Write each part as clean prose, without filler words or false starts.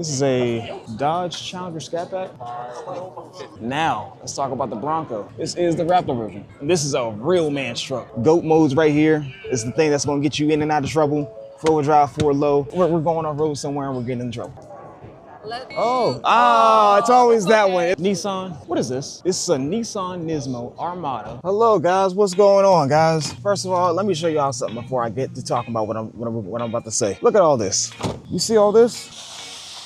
This is a Dodge Challenger Scat Pack. Now, let's talk about the Bronco. This is the Raptor version. This is a real man's truck. GOAT mode's right here. It's the thing that's gonna get you in and out of trouble. 4-wheel drive, 4 low. We're going on road somewhere and we're getting in trouble. It's always that one. Nissan, what is this? This is a Nissan Nismo Armada. Hello guys, what's going on guys? First of all, let me show y'all something before I get to talking about what I'm about to say. Look at all this. You see all this?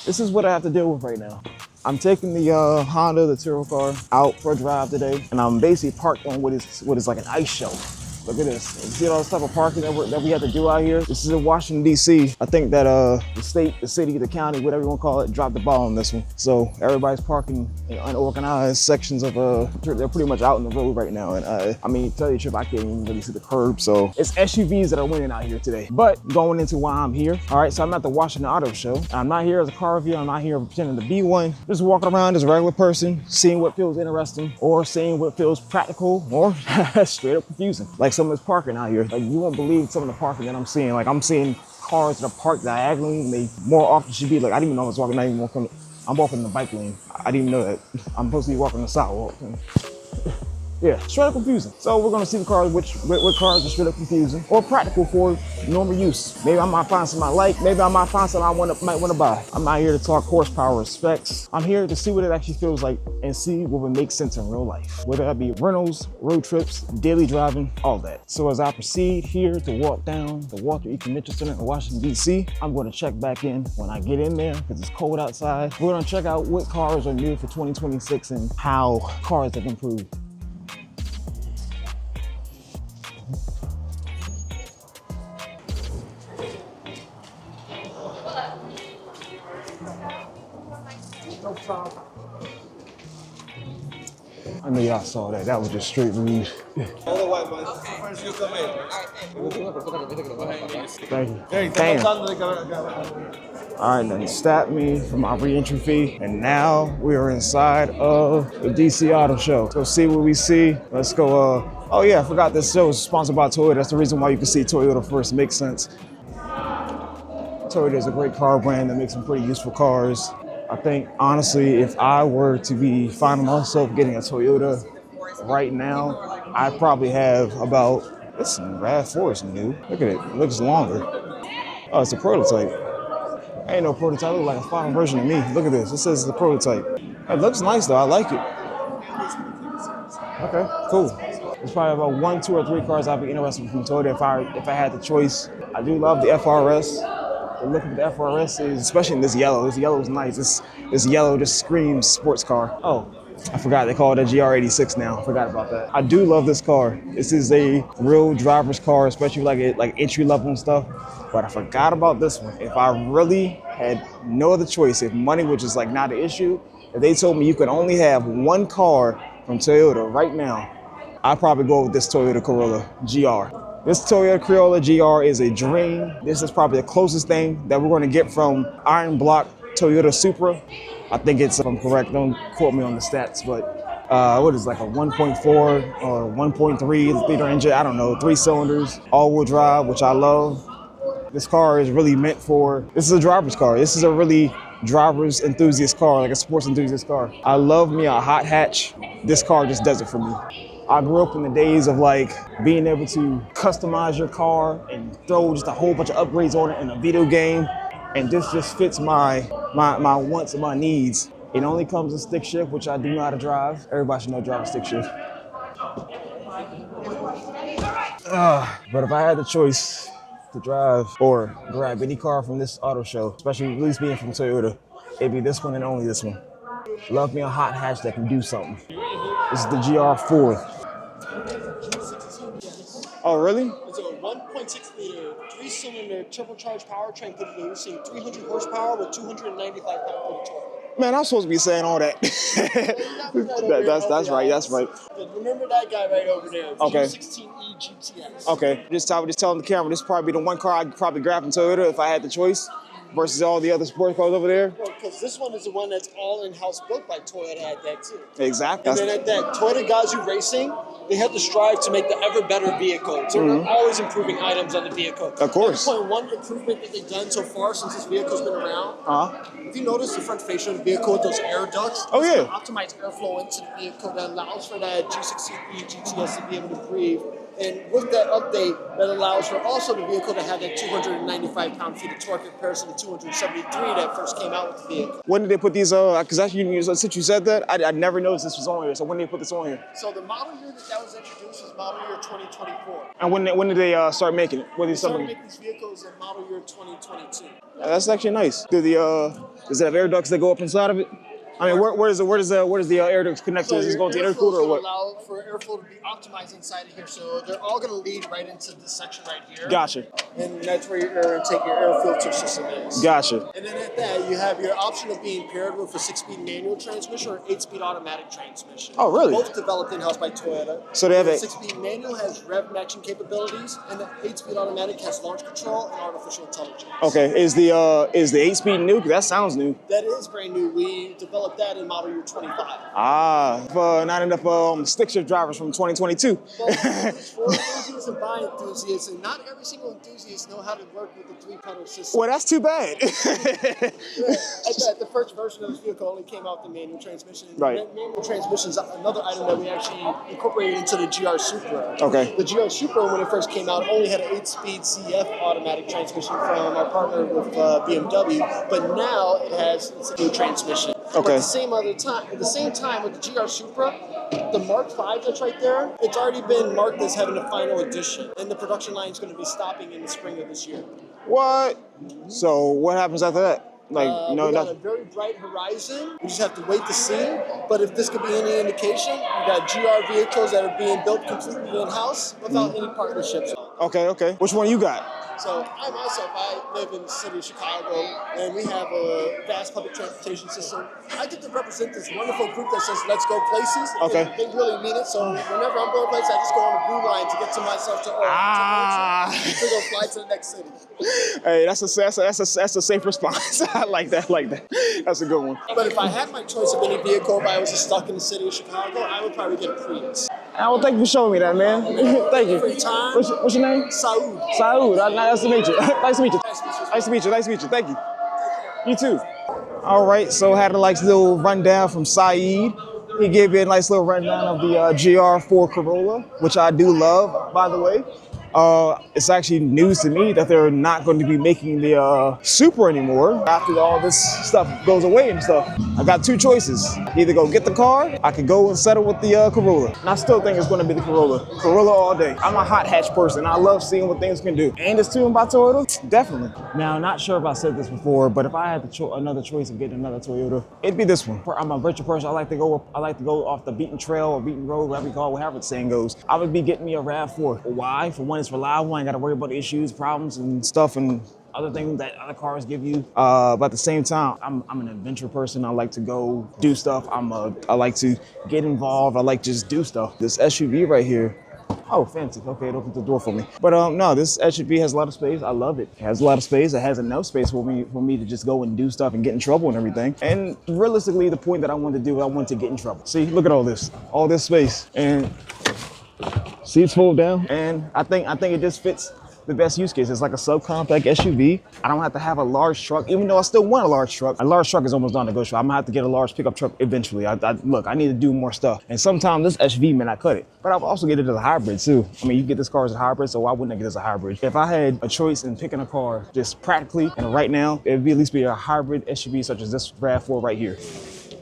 This is what I have to deal with right now. I'm taking the Honda, the Turo car, out for a drive today, and I'm basically parked on what is like an ice shelf. Look at this. You see all this type of parking that we have to do out here? This is in Washington, D.C. I think that the state, the city, the county, whatever you want to call it, dropped the ball on this one. So everybody's parking in unorganized sections of, they're pretty much out in the road right now. And I mean, tell you the truth, I can't even really see the curb. So it's SUVs that are winning out here today. But going into why I'm here. All right, so I'm at the Washington Auto Show. I'm not here as a car review. I'm not here pretending to be one. Just walking around as a regular person, seeing what feels interesting or seeing what feels practical or straight up confusing. Like some of this parking out here. Like you won't believe some of the parking that I'm seeing. Like I'm seeing cars that are parked diagonally and they more often should be like, I didn't even know I was walking, I'm walking in the bike lane. I didn't even know that. I'm supposed to be walking the sidewalk. Yeah, straight up confusing. So we're gonna see the cars, what cars are straight up confusing or practical for normal use. Maybe I might find something I like, maybe I might find something I might wanna buy. I'm not here to talk horsepower or specs. I'm here to see what it actually feels like and see what would make sense in real life. Whether that be rentals, road trips, daily driving, all that. So as I proceed here to walk down the Walter E. Convention Center in Washington, D.C., I'm gonna check back in when I get in there because it's cold outside. We're gonna check out what cars are new for 2026 and how cars have improved. I know y'all saw that. That was just straight rude. All the white boys. Okay. First you come in. Thank you. Damn. All right, now he stopped me for my re-entry fee, and now we are inside of the DC Auto Show. So see what we see. Let's go. Oh yeah, I forgot this show is sponsored by Toyota. That's the reason why you can see Toyota first. Makes sense. Toyota is a great car brand that makes some pretty useful cars. I think, honestly, if I were to be finding myself getting a Toyota right now, I probably have about, this Rav4 is new. Look at it, it looks longer. Oh, it's a prototype. Ain't no prototype, it looks like a final version of me. Look at this, it says it's a prototype. It looks nice though, I like it. Okay, cool. There's probably about 1, 2, or 3 cars I'd be interested in from Toyota if I had the choice. I do love the FRS. The look of the FRS is, especially in this yellow. This yellow is nice. This yellow just screams sports car. Oh, I forgot they call it a GR86 now. I forgot about that. I do love this car. This is a real driver's car, especially like entry level and stuff. But I forgot about this one. If I really had no other choice, if money was just like not an issue, if they told me you could only have one car from Toyota right now, I'd probably go with this Toyota Corolla GR. This Toyota Corolla GR is a dream. This is probably the closest thing that we're going to get from iron block Toyota Supra. I think it's, if I'm correct, don't quote me on the stats, but what is like a 1.4 or 1.3 liter engine, I don't know, 3 cylinders, all-wheel drive, which I love. This car is really meant for, this is a driver's car. This is a really driver's enthusiast car, like a sports enthusiast car. I love me a hot hatch. This car just does it for me. I grew up in the days of like being able to customize your car and throw just a whole bunch of upgrades on it in a video game. And this just fits my wants and my needs. It only comes in stick shift, which I do know how to drive. Everybody should know drive a stick shift. But if I had the choice to drive or grab any car from this auto show, especially at least being from Toyota, it'd be this one and only this one. Love me a hot hatch that can do something. This is the GR4. Oh, really? It's a 1.6 liter, 3-cylinder turbocharged powertrain producing 300 horsepower with 295 pound-feet of torque. Man, I'm supposed to be saying all that. That's right. But remember that guy right over there, okay. G16E GTS. Okay, just telling the camera, this would probably be the one car I'd probably grab from Toyota if I had the choice versus all the other sports cars over there. Okay. because this one is the one that's all in-house built by Toyota at that too. Exactly. And then at that Toyota Gazoo Racing, they have to strive to make the ever better vehicle. So they're always improving items on the vehicle. Of course. One improvement that they've done so far since this vehicle's been around. If you notice the front fascia of the vehicle with those air ducts, oh yeah, optimized airflow into the vehicle that allows for that G60E GTS to be able to breathe. And with that update, that allows for also the vehicle to have that 295 pound-feet of torque in comparison to 273 that first came out with the vehicle. When did they put these? Because actually, since you said that, I never noticed this was on here. So when did they put this on here? So the model year that was introduced is model year 2024. And when did they start making it? They started making these vehicles in model year 2022. That's actually nice. Does it have air ducts that go up inside of it? I mean, where does the air ducts connect to? Is this going to the intercooler or what? Allow for airflow to be optimized inside of here, so they're all going to lead right into this section right here. Gotcha. And that's where your air intake, your air filter system is. Gotcha. And then at that, you have your option of being paired with a 6-speed manual transmission or 8-speed automatic transmission. Oh, really? Both developed in-house by Toyota. So they have the a 6-speed manual has rev matching capabilities, and the 8-speed automatic has launch control and artificial intelligence. Okay. Is the 8-speed new? That sounds new. That is brand new. We developed that in model year 25. Not enough stick shift drivers from 2022. Well, for enthusiasts and by enthusiasts, and not every single enthusiast know how to work with the 3-pedal system. Well, that's too bad. The first version of this vehicle only came out with the manual transmission. Right. The manual transmission is another item that we actually incorporated into the GR Supra. Okay. The GR Supra, when it first came out, only had an 8-speed CF automatic transmission from our partner with BMW, but now it's a new transmission. Okay. But at the same time with the GR Supra, the Mark V that's right there, it's already been marked as having a final edition, and the production line is going to be stopping in the spring of this year. What? So what happens after that? We got a very bright horizon. We just have to wait to see. But if this could be any indication, we got GR vehicles that are being built completely in-house without any partnerships. Okay. Which one you got? So I live in the city of Chicago, and we have a vast public transportation system. I get to represent this wonderful group that says, let's go places. Okay. And they really mean it. So whenever I'm going places, I just go on the blue line to get to myself to go fly to the next city. Hey, that's a safe response. I like that. That's a good one. But if I had my choice of any vehicle, if I was just stuck in the city of Chicago, I would probably get a Prius. Well, thank you for showing me that, man. Thank you. For your time. What's your name? Saud. Saud. Nice to meet you. Nice to meet you. Nice to meet you. Thank you. You too. All right, so had a little rundown from Said. He gave you a nice little rundown of the GR4 Corolla, which I do love, by the way. It's actually news to me that they're not going to be making the Supra anymore after all this stuff goes away and stuff. I got two choices. Either go get the car, I could go and settle with the Corolla. And I still think it's going to be the Corolla. Corolla all day. I'm a hot hatch person. I love seeing what things can do. And it's tuned by Toyota? Definitely. Now, not sure if I said this before, but if I had another choice of getting another Toyota, it'd be this one. I'm a virtual person. I like to go off the beaten trail or beaten road, whatever you call it, however the saying goes. I would be getting me a Rav4. Why? For one, it's reliable. I ain't got to worry about issues, problems, and stuff, and other things that other cars give you. But at the same time, I'm an adventure person. I like to go do stuff. I like to get involved. I like to just do stuff. This SUV right here. Oh, fancy. Okay, it opens the door for me. But no, this SUV has a lot of space. I love it. It has a lot of space. It has enough space for me to just go and do stuff and get in trouble and everything. And realistically, the point that I wanted to do, I wanted to get in trouble. See, look at all this space. And seats fold down, and I think it just fits the best use case. It's like a subcompact SUV. I don't have to have a large truck, even though I still want a large truck. A large truck is almost non-negotiable. I'm gonna have to get a large pickup truck eventually. Look, I need to do more stuff, and sometimes this SUV may not cut it. But I'll also get it as a hybrid too. I mean, you get this car as a hybrid, so why wouldn't I get it as a hybrid? If I had a choice in picking a car, just practically and right now, it'd be at least be a hybrid SUV such as this Rav4 right here.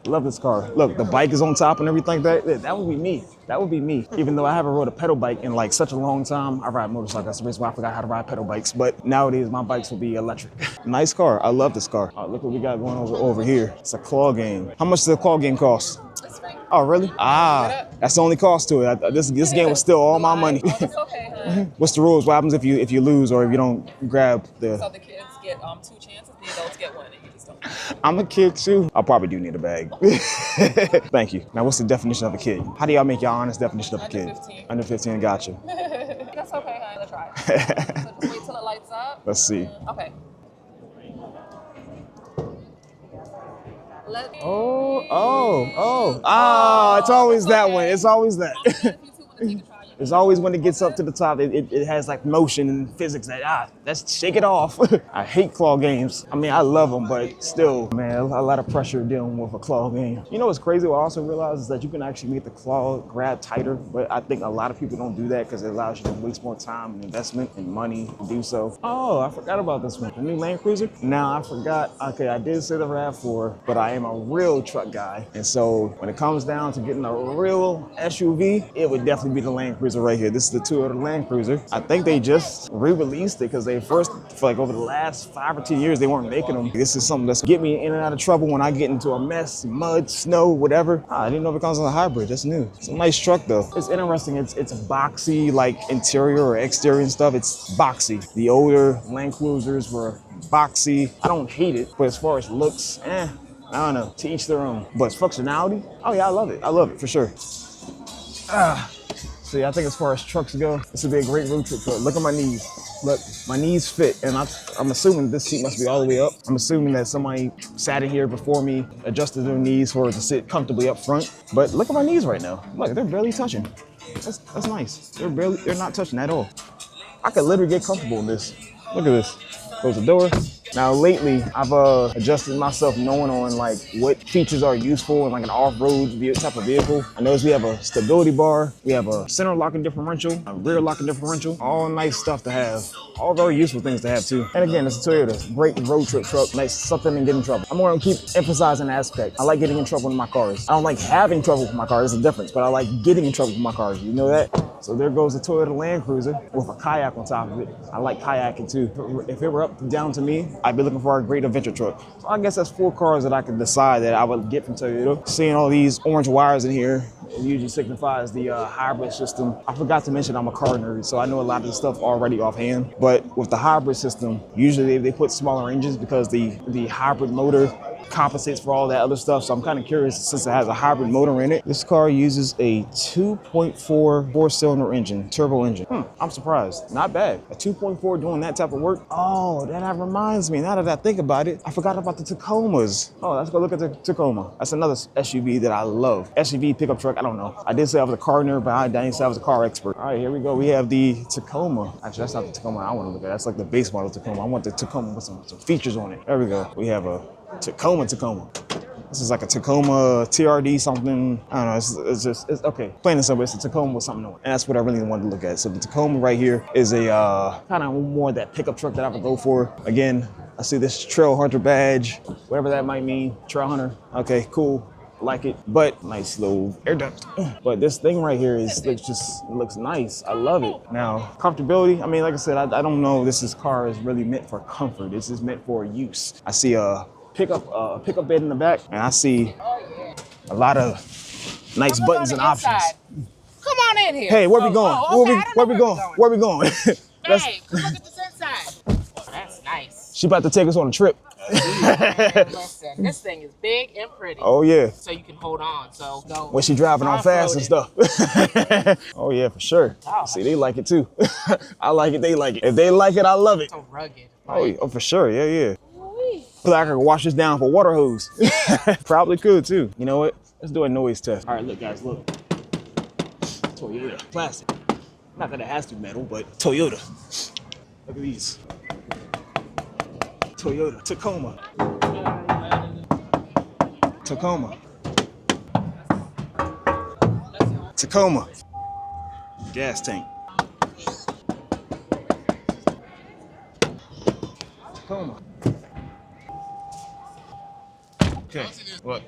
Love this car. Look, the bike is on top and everything like that. That would be me. That would be me. Even though I haven't rode a pedal bike in like such a long time. I ride motorcycles. That's the reason why I forgot how to ride pedal bikes. But nowadays, my bikes will be electric. Nice car. I love this car. Look what we got going over here. It's a claw game. How much does the claw game cost? It's free. Oh, really? That's the only cost to it. This game was still all my money. It's okay, huh? What's the rules? What happens if you lose or if you don't grab the... So the kids get 2 chances, the adults get 1, and you just don't. I'm a kid too. I probably do need a bag. Thank you. Now, what's the definition of a kid? How do y'all make your honest definition of a kid? Under 15. Under 15, gotcha. That's okay, huh? Let's try it. So just wait till it lights up. Let's see. Okay. It's always that one. It's always that. It's always when it gets up to the top, it has like motion and physics that, let's shake it off. I hate claw games. I mean, I love them, but still, man, a lot of pressure dealing with a claw game. You know what's crazy? What I also realized is that you can actually make the claw grab tighter, but I think a lot of people don't do that because it allows you to waste more time and investment and money to do so. Oh, I forgot about this one. The new Land Cruiser? Now I forgot. Okay, I did say the Rav4, but I am a real truck guy. And so when it comes down to getting a real SUV, it would definitely be the Land Cruiser right here. This is the Toyota Land Cruiser. I think they just re-released it because they first, for like over the last 5 or 10 years, they weren't making them. This is something that's get me in and out of trouble when I get into a mess, mud, snow, whatever. I didn't know it comes on a hybrid. That's new. It's a nice truck though. It's interesting. It's boxy, like interior or exterior and stuff. It's boxy. The older Land Cruisers were boxy. I don't hate it, but as far as looks, I don't know. To each their own. But its functionality, oh yeah, I love it. I love it for sure. See, I think as far as trucks go, this would be a great road trip truck. Look at my knees. Look, my knees fit, and I'm assuming this seat must be all the way up. I'm assuming that somebody sat in here before me, adjusted their knees for it to sit comfortably up front. But look at my knees right now. Look, they're barely touching. That's nice. They're not touching at all. I could literally get comfortable in this. Look at this. Close the door. Now lately, I've adjusted myself knowing on like what features are useful in like an off-road type of vehicle. I noticed we have a stability bar, we have a center locking differential, a rear locking differential, all nice stuff to have. All very useful things to have too. And again, it's a Toyota, great road trip truck, nice something and get in trouble. I'm gonna keep emphasizing the aspect. I like getting in trouble in my cars. I don't like having trouble with my car, there's a difference, but I like getting in trouble with my cars, you know that? So there goes the Toyota Land Cruiser with a kayak on top of it. I like kayaking too. If it were up down to me, I'd be looking for a great adventure truck. So I guess that's 4 cars that I could decide that I would get from Toyota. Seeing all these orange wires in here, it usually signifies the hybrid system. I forgot to mention I'm a car nerd, so I know a lot of this stuff already offhand. But with the hybrid system, usually they put smaller engines because the hybrid motor compensates for all that other stuff. So I'm kind of curious, since it has a hybrid motor in it. This car uses a 2.4 4-cylinder engine, turbo engine. I'm surprised. Not bad. A 2.4 doing that type of work. Oh, that reminds me. Now that I think about it, I forgot about the Tacomas. Oh, let's go look at the Tacoma. That's another SUV that I love. SUV, pickup truck, I don't know. I did say I was a car nerd, but I didn't say I was a car expert. All right, here we go. We have the Tacoma. Actually, that's not the Tacoma I want to look at. That's like the base model Tacoma. I want the Tacoma with some features on it. There we go. We have a Tacoma. This is like a Tacoma TRD something. I don't know, it's okay. Plain and simple, it's a Tacoma with something on it. And that's what I really wanted to look at. So the Tacoma right here is a kind of more that pickup truck that I would go for. Again, I see this Trail Hunter badge, whatever that might mean. Trail Hunter, okay, cool. Like it, but nice little air duct. But this thing right here looks nice. I love it. Now, comfortability, I mean, like I said, I don't know if this car is really meant for comfort. This is meant for use. I see a pickup bed in the back, and I see a lot of nice buttons and options. Come on in here. Hey, where we going? Where we going? Where we going? Hey, come look at this inside. Oh, that's nice. She about to take us on a trip. Listen, this thing is big and pretty. Oh yeah. So you can hold on. So no. When she driving on fast and stuff. Oh yeah, for sure. Oh. See, they like it too. I like it. They like it. If they like it, I love it. So rugged. Oh, for sure. Yeah. I could wash this down for water hose. Yeah. Probably could too. You know what? Let's do a noise test. All right, look guys, look. Toyota, plastic. Not that it has to be metal, but Toyota. Look at these. Toyota Tacoma. Tacoma. Gas tank. Tacoma. Okay, look.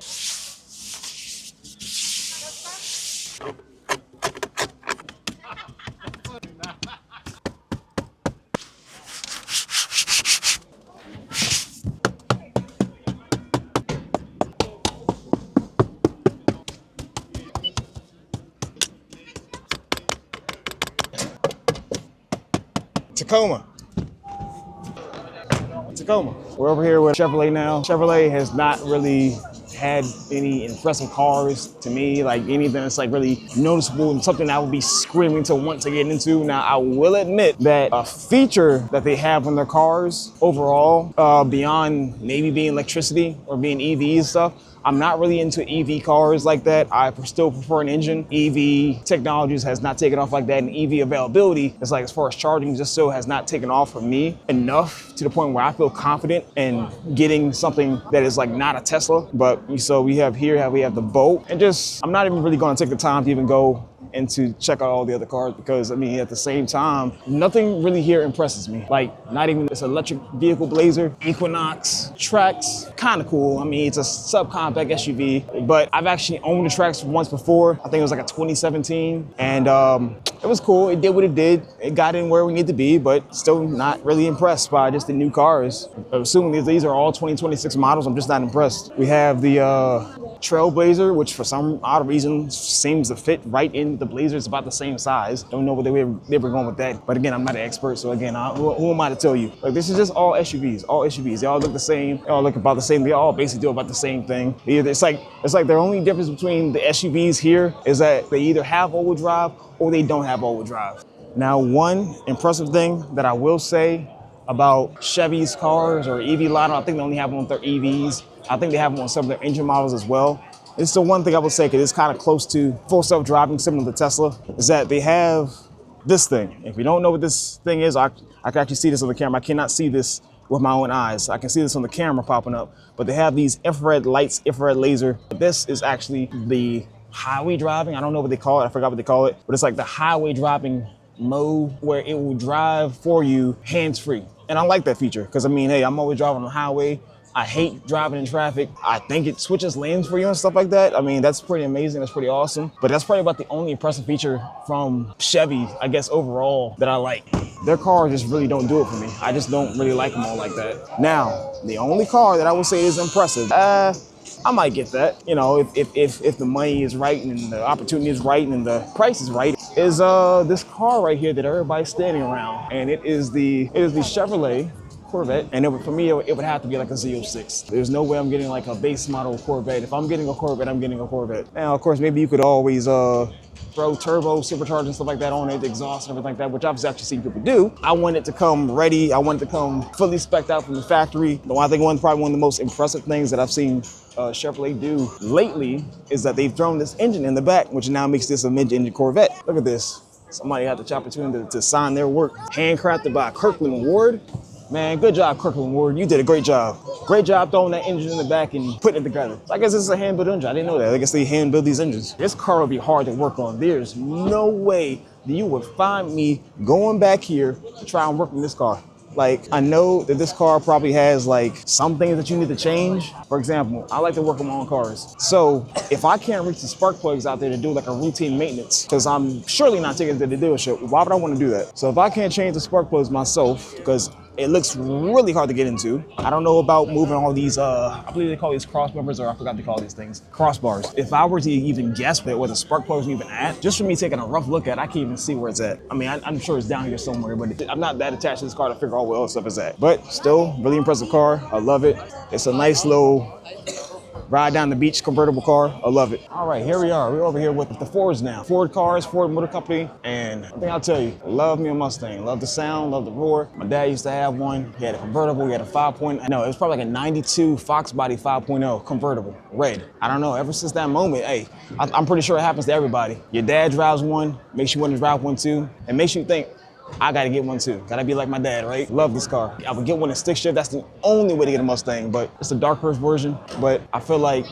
Tacoma. We're over here with Chevrolet now. Chevrolet has not really had any impressive cars to me, like anything that's like really noticeable and something I would be screaming to want to get into. Now, I will admit that a feature that they have on their cars overall, beyond maybe being electricity or being EV and stuff, I'm not really into EV cars like that. I still prefer an engine. EV technologies has not taken off like that, and EV availability is like, as far as charging, just so has not taken off for me enough to the point where I feel confident in getting something that is like not a Tesla. But so we have the Bolt, and just I'm not even really going to take the time to even go and to check out all the other cars, because I mean, at the same time, nothing really here impresses me. Like, not even this electric vehicle Blazer, Equinox, Trax, kind of cool. I mean, it's a subcompact SUV, but I've actually owned the Trax once before. I think it was like a 2017, and it was cool. It did what it did. It got in where we need to be, but still not really impressed by just the new cars. Assuming these are all 2026 models, I'm just not impressed. We have the Trailblazer, which for some odd reason seems to fit right in the Blazer. It's about the same size. Don't know what they were going with that. But again, I'm not an expert, so again, who am I to tell you? Like, this is just all SUVs, all SUVs. They all look the same. They all look about the same. They all basically do about the same thing. It's like the only difference between the SUVs here is that they either have all-wheel drive or they don't have all-wheel drive. Now, one impressive thing that I will say about Chevy's cars or EV line, I think they only have them on their EVs. I think they have them on some of their engine models as well. It's the one thing I would say, because it's kind of close to full self-driving, similar to Tesla, is that they have this thing. If you don't know what this thing is, I can actually see this on the camera. I cannot see this with my own eyes. I can see this on the camera popping up, but they have these infrared lights, infrared laser. This is actually the highway driving. I don't know what they call it. I forgot what they call it, but it's like the highway driving mode where it will drive for you hands-free. And I like that feature, because I mean, hey, I'm always driving on the highway. I hate driving in traffic. I think it switches lanes for you and stuff like that. I mean, that's pretty amazing. That's pretty awesome. But that's probably about the only impressive feature from Chevy, I guess, overall, that I like. Their cars just really don't do it for me. I just don't really like them all like that. Now, the only car that I would say is impressive, I might get that. You know, if the money is right and the opportunity is right and the price is right, is this car right here that everybody's standing around. And it is the Chevrolet Corvette, and for me, it would have to be like a Z06. There's no way I'm getting like a base model Corvette. If I'm getting a Corvette, I'm getting a Corvette. Now, of course, maybe you could always throw turbo, supercharged and stuff like that on it, the exhaust and everything like that, which I've actually seen people do. I want it to come ready. I want it to come fully spec'd out from the factory. I think probably one of the most impressive things that I've seen Chevrolet do lately is that they've thrown this engine in the back, which now makes this a mid-engine Corvette. Look at this. Somebody had the opportunity to sign their work. Handcrafted by Kirkland Ward. Man, good job, Kirkland Ward. You did a great job. Great job throwing that engine in the back and putting it together. I guess this is a hand-built engine. I didn't know that. I guess they hand-build these engines. This car would be hard to work on. There's no way that you would find me going back here to try and work on this car. Like, I know that this car probably has like some things that you need to change. For example, I like to work on my own cars. So if I can't reach the spark plugs out there to do like a routine maintenance, because I'm surely not taking it to the dealership, why would I want to do that? So if I can't change the spark plugs myself, because it looks really hard to get into. I don't know about moving all these, I believe they call these cross members, or I forgot to call these things, crossbars. If I were to even guess where the spark plugs are even at, just for me taking a rough look at it, I can't even see where it's at. I mean, I'm sure it's down here somewhere, but I'm not that attached to this car to figure out where all the stuff is at. But still, really impressive car. I love it. It's a nice little ride down the beach convertible car. I love it. All right, here we are. We're over here with the Fords now. Ford cars, Ford Motor Company. And I think I'll tell you, I love me a Mustang. Love the sound, love the roar. My dad used to have one. He had a convertible. He had a 5.0. No, it was probably like a 92 Fox Body 5.0 convertible, red. I don't know, ever since that moment, hey, I'm pretty sure it happens to everybody. Your dad drives one, makes you want to drive one too, and makes you think, I gotta get one too. Gotta be like my dad, right? Love this car. I would get one in stick shift. That's the only way to get a Mustang, but it's a dark horse version. But I feel like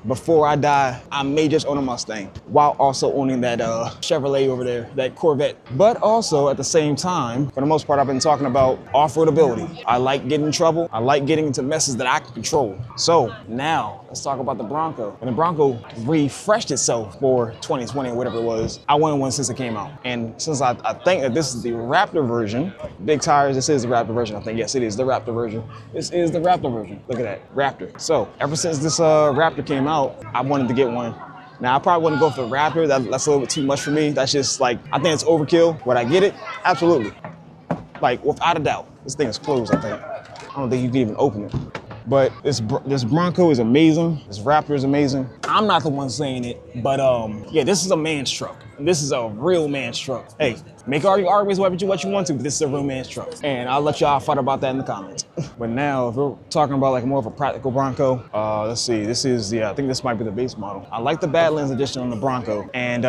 before I die, I may just own a Mustang while also owning that Chevrolet over there, that Corvette. But also at the same time, for the most part, I've been talking about off-road ability. I like getting in trouble. I like getting into messes that I can control. So now let's talk about the Bronco. And the Bronco refreshed itself for 2020 or whatever it was. I wanted one since it came out. And since I think that this is the Raptor version, big tires, this is the Raptor version. I think, yes, it is the Raptor version. This is the Raptor version. Look at that, Raptor. So ever since this Raptor came out, I wanted to get one. Now, I probably wouldn't go for the Raptor. That's a little bit too much for me. That's just like, I think it's overkill. Would I get it? Absolutely. Like, without a doubt. This thing is closed, I think. I don't think you can even open it. But this Bronco is amazing. This Raptor is amazing. I'm not the one saying it, but yeah, this is a man's truck. This is a real man's truck. Hey, make all your arguments what you want to, but this is a real man's truck. And I'll let y'all fight about that in the comments. But now, if we're talking about like more of a practical Bronco, let's see, this is the, I think this might be the base model. I like the Badlands edition on the Bronco. And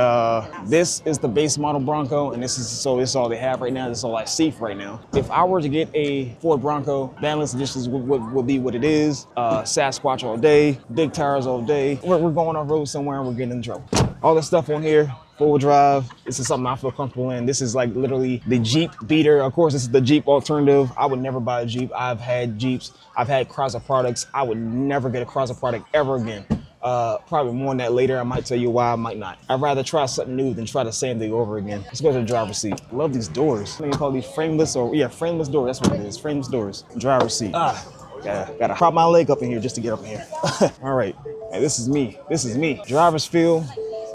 this is the base model Bronco, and this is all they have right now. This is all I see for right now. If I were to get a Ford Bronco, Badlands edition would be what it is. Sasquatch all day, big tires all day. We're going on road somewhere and we're getting in trouble. All this stuff on here, four-wheel drive. This is something I feel comfortable in. This is like literally the Jeep beater. Of course, this is the Jeep alternative. I would never buy a Jeep. I've had Jeeps. I've had Chrysler products. I would never get a Chrysler product ever again. Probably more on that later. I might tell you why, I might not. I'd rather try something new than try the same thing over again. Let's go to the driver's seat. I love these doors. I think they call these frameless, or yeah, frameless doors. That's what it is, frameless doors. Driver's seat. Gotta prop my leg up in here just to get up in here. All right, hey, this is me. This is me. Driver's feel.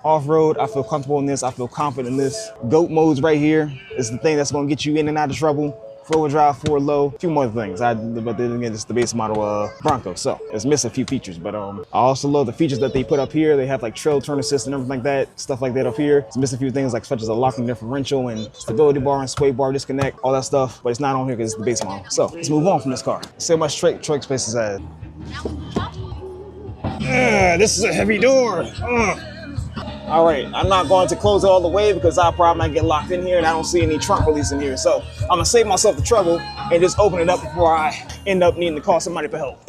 Off-road, I feel comfortable in this. I feel confident in this. GOAT modes right here is the thing that's gonna get you in and out of trouble. Four-wheel drive, four low, a few more things. But then again, it's the base model Bronco, so it's missing a few features. But I also love the features that they put up here. They have like trail turn assist and everything like that, stuff like that up here. It's missing a few things like such as a locking differential and stability bar and sway bar disconnect, all that stuff. But it's not on here because it's the base model. So let's move on from this car. See how much trunk space is at. This is a heavy door. All right, I'm not going to close it all the way because I probably might get locked in here and I don't see any trunk release in here. So I'm gonna save myself the trouble and just open it up before I end up needing to call somebody for help.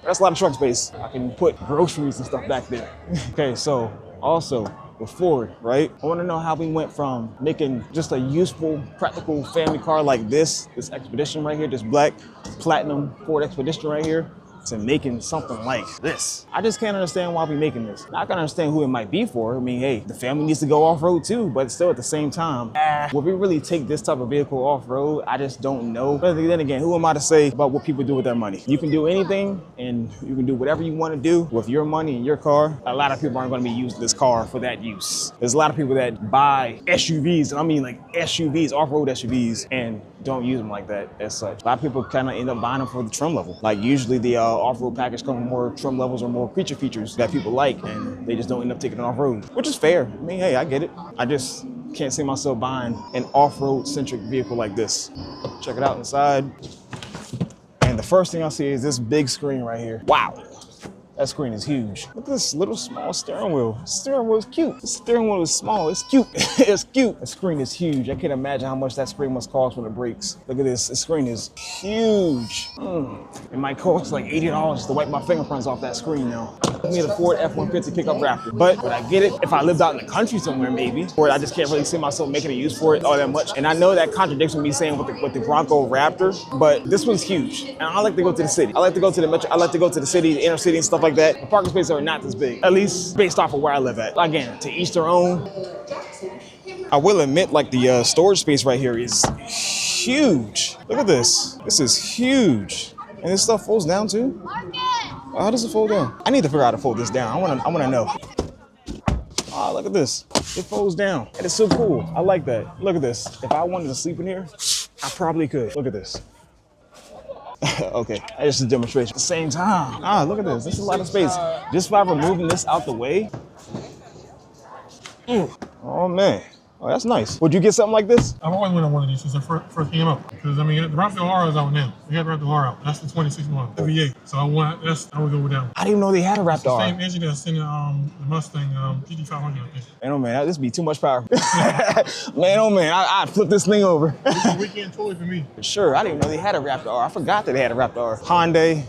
That's a lot of trunk space. I can put groceries and stuff back there. Okay, so also with Ford, right? I wanna know how we went from making just a useful, practical family car like this Expedition right here, this black platinum Ford Expedition right here, to making something like this. I just can't understand why we're making this. I can understand who it might be for. I mean, hey, the family needs to go off-road too, but still at the same time, will we really take this type of vehicle off-road? I just don't know. But then again, who am I to say about what people do with their money? You can do anything and you can do whatever you want to do with your money and your car. A lot of people aren't going to be using this car for that use. There's a lot of people that buy SUVs, and I mean like SUVs, off-road SUVs, and don't use them like that as such. A lot of people kind of end up buying them for the trim level. Like usually the off-road package comes with more trim levels or more creature features that people like, and they just don't end up taking it off-road, which is fair. I mean, hey, I get it. I just can't see myself buying an off-road centric vehicle like this. Check it out inside. And the first thing I see is this big screen right here. Wow. That screen is huge. Look at this little small steering wheel. The steering wheel is cute. The steering wheel is small. It's cute. It's cute. The screen is huge. I can't imagine how much that screen must cost when it breaks. Look at this. The screen is huge. It might cost like $80 to wipe my fingerprints off that screen now. I need a Ford F-150 pickup Raptor. But I get it if I lived out in the country somewhere maybe, or I just can't really see myself making a use for it all that much. And I know that contradicts me saying with the Bronco Raptor, but this one's huge. And I like to go to the city. I like to go to the metro. I like to go to the city, the inner city and stuff like that. The parking spaces are not this big, at least based off of where I live at. Again, to each their own. I will admit, like the storage space right here is huge. Look at this. This is huge. And this stuff folds down too? How does it fold down? I need to figure out how to fold this down. I wanna know. Oh, look at this. It folds down. And it's so cool. I like that. Look at this. If I wanted to sleep in here, I probably could. Look at this. Okay, that's just a demonstration. At the same time, look at this. This is a lot of space. Just by removing this out the way. Oh man. Oh, that's nice. Would you get something like this? I've always wanted one of these since it first came out. Because I mean, the Rav4 R is out now. We had the Rav4 R out. That's the 26 model, the V8. So I would go with that one. I didn't even know they had a Raptor R. Same engine that's in the Mustang GT500, I think. Man, oh man, this be too much power. Man, oh man, I'd flip this thing over. It's a weekend toy for me. Sure, I didn't even know they had a Raptor R. I forgot that they had a Raptor R. Hyundai,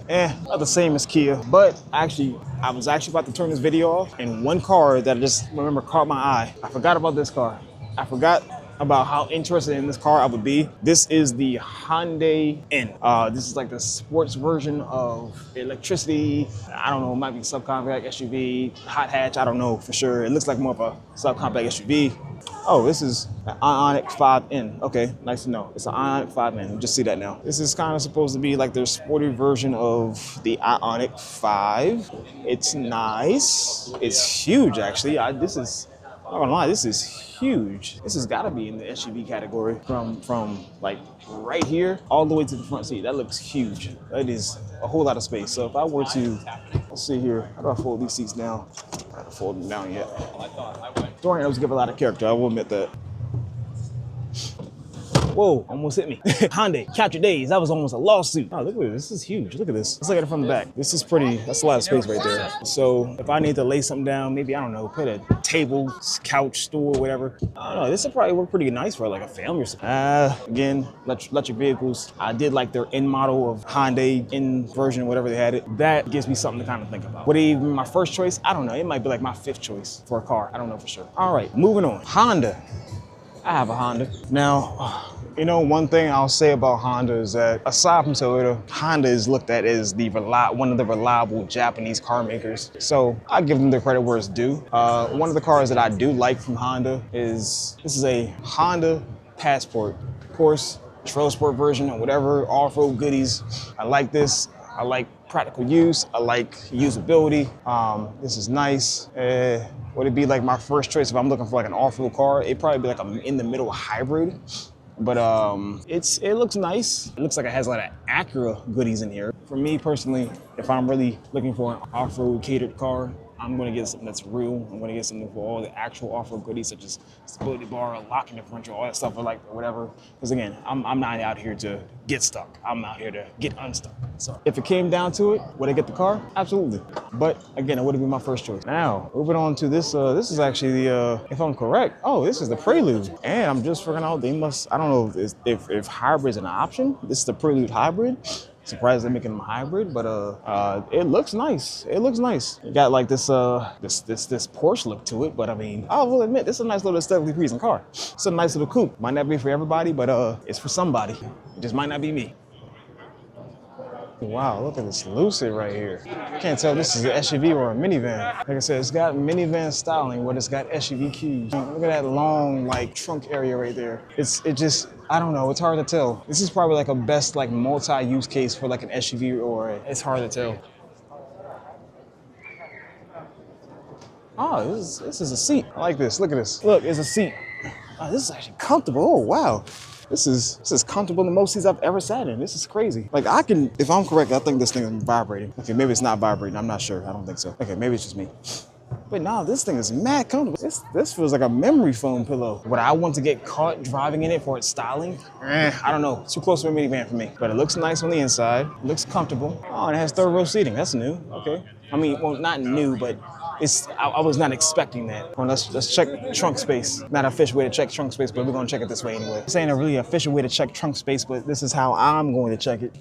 not the same as Kia. But actually, I was actually about to turn this video off, and one car that I just remember caught my eye. I forgot about this car. I forgot about how interested in this car I would be. This is the Hyundai N. This is like the sports version of electricity. I don't know, it might be subcompact SUV, hot hatch, I don't know for sure. It looks like more of a subcompact SUV. Oh, this is an Ioniq 5N. Okay, nice to know. It's an Ioniq 5N, you just see that now. This is kind of supposed to be like their sporty version of the Ioniq 5. It's nice. It's huge, actually. This is, I'm not gonna lie, this is huge. This has gotta be in the SUV category from like right here all the way to the front seat. That looks huge. That is a whole lot of space. So if I were to, let's see here, how do I fold these seats down? to fold them down yet. Door handles give a lot of character, I will admit that. Whoa, almost hit me. Hyundai, count your days. That was almost a lawsuit. Oh, look at this. This is huge. Look at this. Let's look at it from the back. This is pretty, that's a lot of space right there. So if I need to lay something down, maybe, I don't know, put a table, couch, stool, whatever. I don't know, this would probably work pretty nice for like a family or something. Again, electric vehicles. I did like their N model of Hyundai, N version, whatever they had it. That gives me something to kind of think about. Would it even be my first choice? I don't know. It might be like my 5th choice for a car. I don't know for sure. All right, moving on. Honda. I have a Honda. Now, you know, one thing I'll say about Honda is that aside from Toyota, Honda is looked at as one of the reliable Japanese car makers. So I give them the credit where it's due. One of the cars that I do like from Honda this is a Honda Passport. Of course, Trail Sport version or whatever, off-road goodies. I like this. I like practical use. I like usability. This is nice. Would it be like my first choice if I'm looking for like an off-road car? It'd probably be like an in-the-middle hybrid. But it looks nice. It looks like it has a lot of Acura goodies in here. For me personally, if I'm really looking for an off-road catered car, I'm gonna get something that's real. I'm gonna get something for all the actual off-road goodies, such as stability bar, locking differential, all that stuff, or like whatever. Because again, I'm not out here to get stuck. I'm out here to get unstuck. So if it came down to it, would I get the car? Absolutely. But again, it wouldn't be my first choice. Now, moving on to this. This is actually the, if I'm correct, oh, this is the Prelude. And I'm just figuring out they must, I don't know if hybrid is an option. This is the Prelude hybrid. Surprised they're making them hybrid, but it looks nice. It looks nice. It got like this Porsche look to it, but I mean, I will admit, this is a nice little aesthetically pleasing car. It's a nice little coupe. Might not be for everybody, but it's for somebody. It just might not be me. Wow, look at this Lucid right here. I can't tell if this is an SUV or a minivan. Like I said, it's got minivan styling, but it's got SUV cues. Look at that long, like, trunk area right there. It just, I don't know, it's hard to tell. This is probably like a best, like, multi-use case for like an SUV or it's hard to tell. Oh, this is a seat. I like this, look at this. Look, it's a seat. Oh, this is actually comfortable, oh, wow. This is comfortable than most seats I've ever sat in. This is crazy. Like I can, if I'm correct, I think this thing is vibrating. Okay, maybe it's not vibrating. I'm not sure. I don't think so. Okay, maybe it's just me. But no, this thing is mad comfortable. This feels like a memory foam pillow. Would I want to get caught driving in it for its styling? I don't know. Too close to a minivan for me. But it looks nice on the inside. It looks comfortable. Oh, and it has third row seating. That's new. Okay. I mean, well, not new, but I was not expecting that. Well, let's check trunk space. Not an official way to check trunk space, but we're gonna check it this way anyway. This ain't a really official way to check trunk space, but this is how I'm going to check it.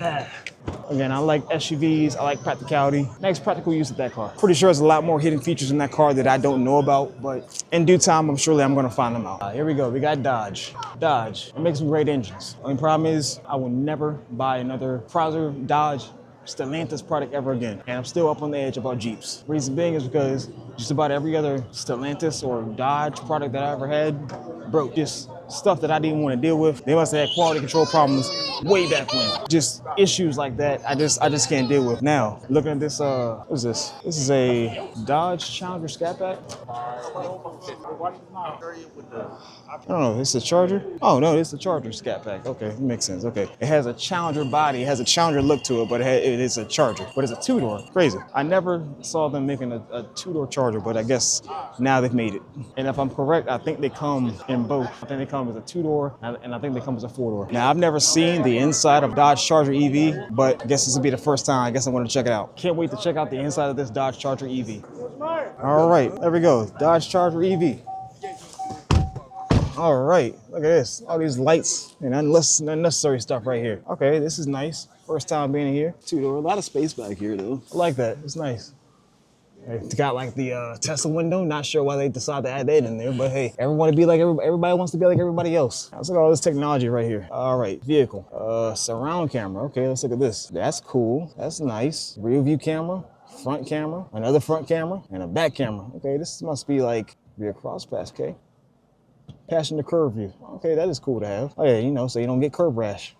Again, I like SUVs, I like practicality. Next practical use of that car. Pretty sure there's a lot more hidden features in that car that I don't know about, but in due time, I'm gonna find them out. Here we go, we got Dodge. Dodge, it makes some great engines. Only problem is, I will never buy another Chrysler, Dodge, Stellantis product ever again. And I'm still up on the edge about Jeeps. Reason being is because just about every other Stellantis or Dodge product that I ever had broke. Just stuff that I didn't want to deal with. They must have had quality control problems way back when. Just issues like that I just can't deal with. Now, looking at this, what is this? This is a Dodge Challenger Scat Pack. I don't know, it's a Charger? Oh no, it's a Charger Scat Pack. Okay, it makes sense, okay. It has a Challenger body, it has a Challenger look to it, but it is a Charger. But it's a two-door, crazy. I never saw them making a two-door Charger, but I guess now they've made it. And if I'm correct, I think they come in both. I think they come as a two-door, and I think they come as a four-door. Now, I've never seen the inside of Dodge Charger EV, but I guess this will be the first time. I guess I'm gonna check it out. Can't wait to check out the inside of this Dodge Charger EV. All right, there we go, Dodge Charger EV. All right, look at this. All these lights and unnecessary stuff right here. Okay, this is nice. First time being here. Two-door, a lot of space back here though. I like that, it's nice. It's got like the Tesla window. Not sure why they decided to add that in there, but hey, everybody wants to be like everybody else. Let's look at all this technology right here. All right, vehicle, surround camera. Okay, let's look at this. That's cool, that's nice. Rear view camera, front camera, another front camera, and a back camera. Okay, this must be like rear cross pass, okay? Passenger curve view. Okay, that is cool to have. Oh yeah, you know, so you don't get curb rash.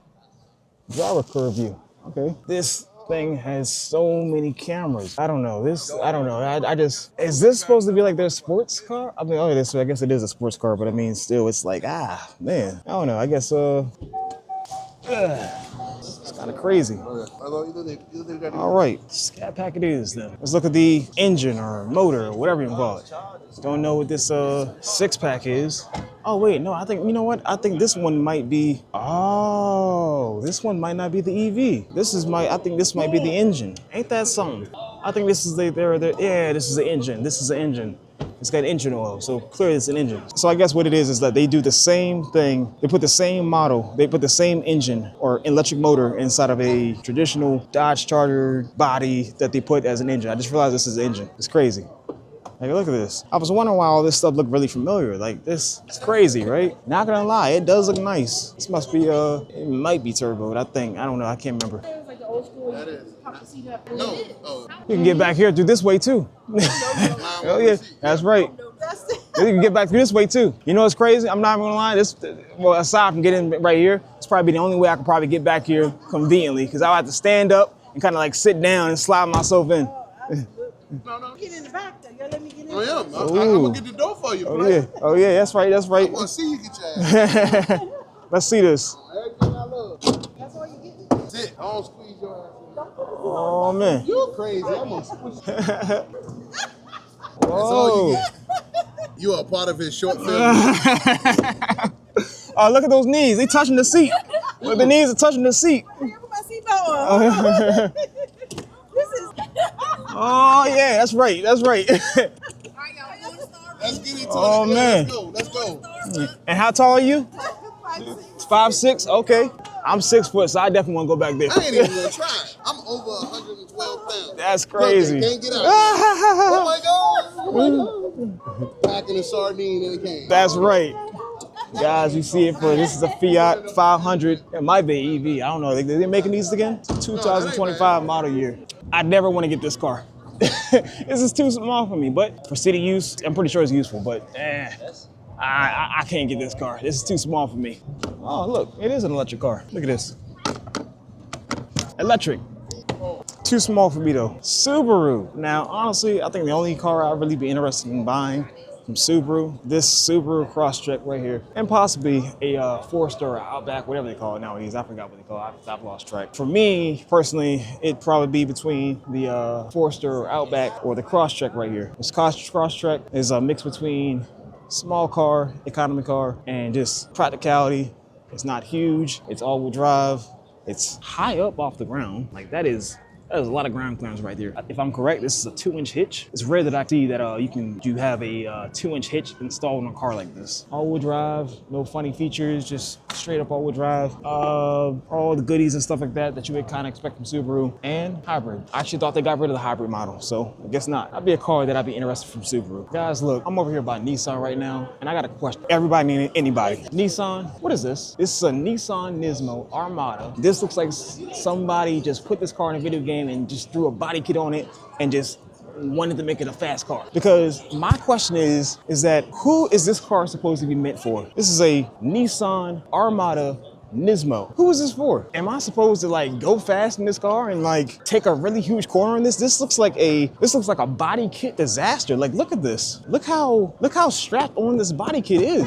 Driver curve view. Okay. This thing has so many cameras. I don't know. I just, is this supposed to be like their sports car? I mean, I guess it is a sports car, but I mean, still, it's like, man. I don't know. I guess, it's Kind of crazy. All right, scat pack it is then. Let's look at the engine or motor or whatever you call it. Don't know what this 6-pack is. Oh wait, no, I think, you know what? I think this one might be, oh, this one might not be the EV. I think this might be the engine. Ain't that something? I think this is yeah, this is the engine. This is the engine. It's got engine oil, so clearly it's an engine. So I guess what it is that they do the same thing. They put the same model, they put the same engine or electric motor inside of a traditional Dodge Charger body that they put as an engine. I just realized this is the engine. It's crazy. Like, look at this. I was wondering why all this stuff looked really familiar. Like, this, it's crazy, right? Not gonna lie, it does look nice. This must be, it might be turboed, I think. I don't know, I can't remember. You can get back here through this way too. Oh yeah, that's right. You can get back through this way too. You know what's crazy? I'm not even gonna lie. Well, aside from getting right here, it's probably the only way I could probably get back here conveniently, because I'll have to stand up and kind of like sit down and slide myself in. No. Get in the back though. Y'all let me get in. I am. I'm gonna get the door for you, bro. Oh yeah, that's right. I want to see you get your ass. Let's see this. Everything I love. That's all you get. That's it. I don't squeeze your ass. Oh man. You're crazy. I'm gonna squish you. Whoa. All you get. You are part of his short film. Oh, look at those knees. They touching the seat. Look, the knees are touching the seat. Hey, put my seatbelt on. This is. Oh yeah, that's right. That's right. Let's get into it. Oh man. Let's go. And how tall are you? 5'6". Okay. I'm 6 foot, so I definitely want to go back there. I ain't even gonna try. I'm over 112 pounds. That's crazy. Look, can't get out. Oh my God. Oh my God. Packing a sardine in a can. That's right. Guys, you see it for, this is a Fiat 500. It might be EV. I don't know. They making these again? 2025 model year. I never want to get this car. This is too small for me, but for city use, I'm pretty sure it's useful, but I can't get this car. This is too small for me. Oh, look, it is an electric car. Look at this. Electric. Too small for me though. Subaru. Now, honestly, I think the only car I'd really be interested in buying from Subaru, this Subaru Crosstrek right here, and possibly a Forester or Outback, whatever they call it nowadays. I forgot what they call it. I've lost track. For me, personally, it'd probably be between the Forester or Outback or the Crosstrek right here. This Crosstrek is a mix between small car, economy car, and just practicality. It's not huge. It's all-wheel drive. It's high up off the ground. Like that is a lot of ground clearance right there. If I'm correct, this is a 2-inch hitch. It's rare that I see that you have a 2-inch hitch installed on a car like this. All-wheel drive, no funny features, just straight up all-wheel drive. All the goodies and stuff like that you would kind of expect from Subaru, and hybrid. I actually thought they got rid of the hybrid model, so I guess not. That'd be a car that I'd be interested from Subaru. Guys, look, I'm over here by Nissan right now, and I got a question. Everybody and anybody. Nissan, what is this? This is a Nissan Nismo Armada. This looks like somebody just put this car in a video game and just threw a body kit on it and just wanted to make it a fast car. Because my question is that who is this car supposed to be meant for? This is a Nissan Armada Nismo. Who is this for? Am I supposed to like go fast in this car and like take a really huge corner in this? This looks like a body kit disaster. Like, look at this. Look how strapped on this body kit is.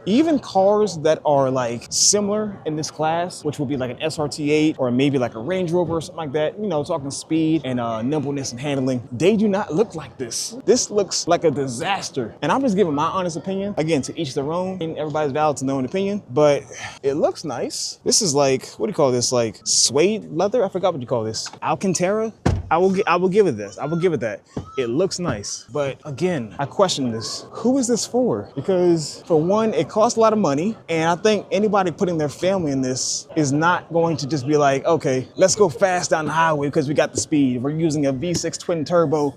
Even cars that are like similar in this class, which would be like an SRT8 or maybe like a Range Rover or something like that, you know, talking speed and nimbleness and handling, they do not look like this. This looks like a disaster. And I'm just giving my honest opinion. Again, to each their own, and everybody's valid to their own opinion, but it looks nice. This is like, what do you call this? Like suede leather? I forgot what you call this. Alcantara? I will give it this. I will give it that. It looks nice. But again, I question this. Who is this for? Because for one, it costs a lot of money. And I think anybody putting their family in this is not going to just be like, okay, let's go fast down the highway because we got the speed. We're using a V6 twin turbo,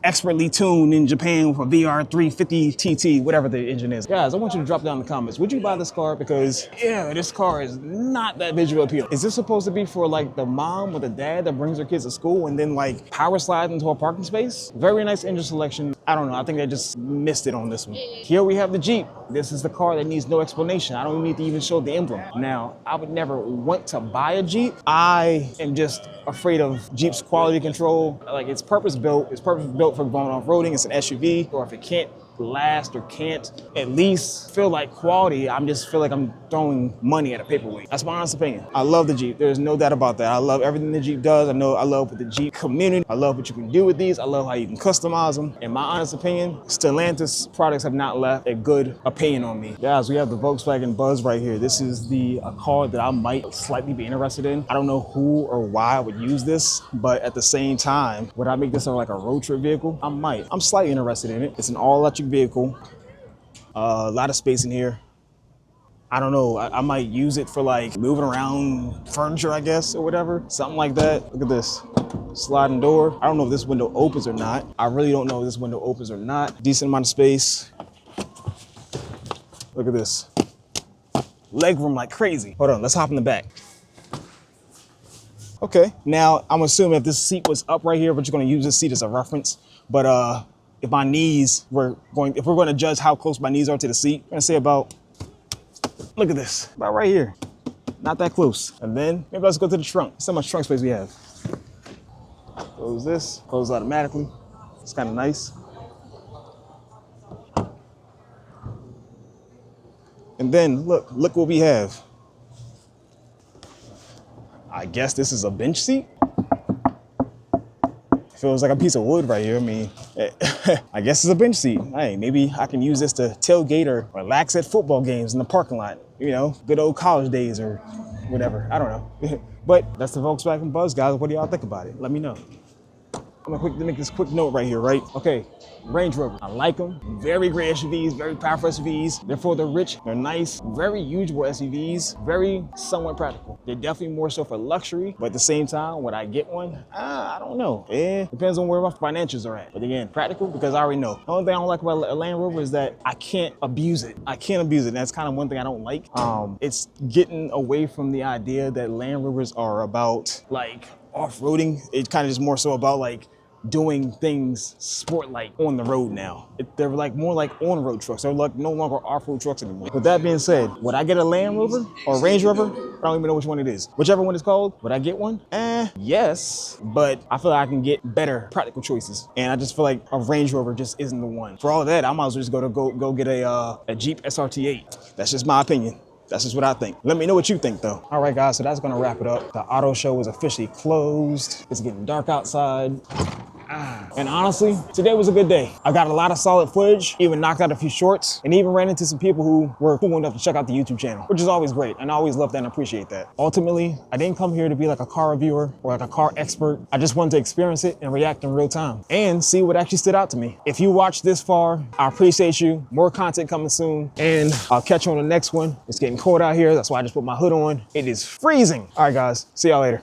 expertly tuned in Japan with a VR350 TT, whatever the engine is. Guys, I want you to drop down in the comments. Would you buy this car? Because yeah, this car is not that visual appeal. Is this supposed to be for like the mom or the dad that brings their kids to school and then like power slides into a parking space? Very nice engine selection. I don't know, I think I just missed it on this one. Here we have the Jeep. This is the car that needs no explanation. I don't need to even show the emblem. Now, I would never want to buy a Jeep. I am just afraid of Jeep's quality control. Like, it's purpose built for going off-roading. It's an SUV, or if it can't last or can't at least feel like quality, I'm just feel like I'm throwing money at a paperweight. That's my honest opinion. I love the Jeep. There's no doubt about that. I love everything the Jeep does. I love what the Jeep community. I love what you can do with these. I love how you can customize them. In my honest opinion, Stellantis products have not left a good opinion on me. Guys, we have the Volkswagen Buzz right here. This is a car that I might slightly be interested in. I don't know who or why I would use this, but at the same time, would I make this like a road trip vehicle? I might. I'm slightly interested in it. It's an all electric vehicle. A lot of space in here. I don't know, I might use it for like moving around furniture, I guess, or whatever. Something like that. Look at this. Sliding door. I don't know if this window opens or not. I really don't know if this window opens or not. Decent amount of space. Look at this. Leg room like crazy. Hold on, let's hop in the back. Okay, now I'm assuming if this seat was up right here, we're just gonna use this seat as a reference. But if my knees if we're gonna judge how close my knees are to the seat, I'm gonna say about, look at this, about right here. Not that close. And then maybe let's go to the trunk. See how much trunk space we have. Close this, close automatically. It's kind of nice. And then look what we have. I guess this is a bench seat. Feels like a piece of wood right here. I mean, I guess it's a bench seat. Hey, maybe I can use this to tailgate or relax at football games in the parking lot. You know, good old college days or whatever. I don't know. But that's the Volkswagen Buzz, guys. What do y'all think about it? Let me know. I'm gonna make this quick note right here, right? Okay, Range Rover. I like them. Very great SUVs, very powerful SUVs. They're for the rich, they're nice, very usable SUVs, very somewhat practical. They're definitely more so for luxury, but at the same time, would I get one? I don't know. Depends on where my financials are at. But again, practical because I already know. The only thing I don't like about a Land Rover is that I can't abuse it. I can't abuse it. And that's kind of one thing I don't like. It's getting away from the idea that Land Rovers are about like off-roading. It kind of just more so about like doing things sport-like on the road now. They're like more like on-road trucks. They're like no longer off-road trucks anymore. With that being said, would I get a Land Rover or a Range Rover? I don't even know which one it is. Whichever one it's called, would I get one? Yes, but I feel like I can get better practical choices. And I just feel like a Range Rover just isn't the one. For all that, I might as well just go get a Jeep SRT8. That's just my opinion. That's just what I think. Let me know what you think though. All right guys, so that's gonna wrap it up. The auto show is officially closed. It's getting dark outside. And honestly, today was a good day. I got a lot of solid footage, even knocked out a few shorts, and even ran into some people who were cool enough to check out the YouTube channel, which is always great, and I always love that and appreciate that. Ultimately, I didn't come here to be like a car reviewer or like a car expert. I just wanted to experience it and react in real time and see what actually stood out to me. If you watched this far, I appreciate you. More content coming soon, and I'll catch you on the next one. It's getting cold out here. That's why I just put my hood on. It is freezing. All right, guys. See y'all later.